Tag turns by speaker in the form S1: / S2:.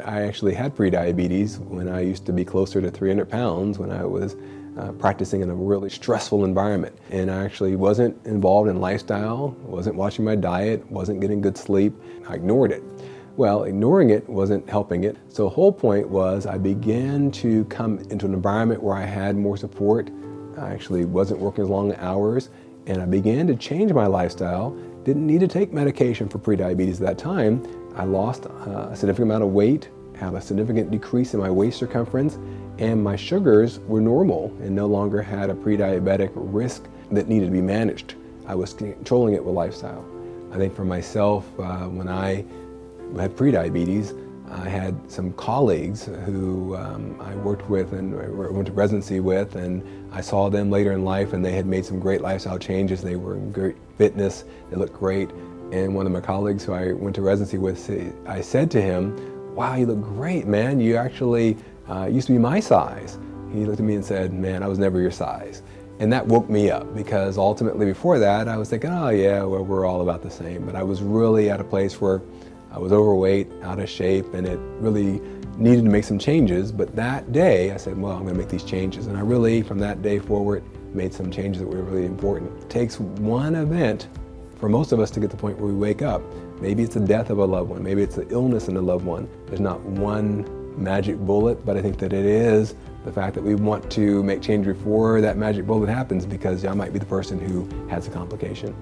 S1: I actually had prediabetes when I used to be closer to 300 pounds when I was practicing in a really stressful environment. And I actually wasn't involved in lifestyle, wasn't watching my diet, wasn't getting good sleep. I ignored it. Well, ignoring it wasn't helping it. So the whole point was I began to come into an environment where I had more support. I actually wasn't working as long hours, and I began to change my lifestyle. Didn't need to take medication for prediabetes at that time. I lost a significant amount of weight, had a significant decrease in my waist circumference, and my sugars were normal and no longer had a pre-diabetic risk that needed to be managed. I was controlling it with lifestyle. I think for myself, when I had prediabetes, I had some colleagues who I worked with and went to residency with, and I saw them later in life and they had made some great lifestyle changes. They were in great fitness, they looked great. And one of my colleagues who I went to residency with, I said to him, "Wow, you look great, man. You actually used to be my size." He looked at me and said, "Man, I was never your size." And that woke me up, because ultimately before that I was thinking, oh yeah, well, we're all about the same. But I was really at a place where I was overweight, out of shape, and it really needed to make some changes. But that day I said, well, I'm going to make these changes. And I really, from that day forward, made some changes that were really important. It takes one event for most of us to get to the point where we wake up. Maybe it's the death of a loved one, maybe it's the illness in a loved one. There's not one magic bullet, but I think that it is the fact that we want to make change before that magic bullet happens, because I might be the person who has a complication.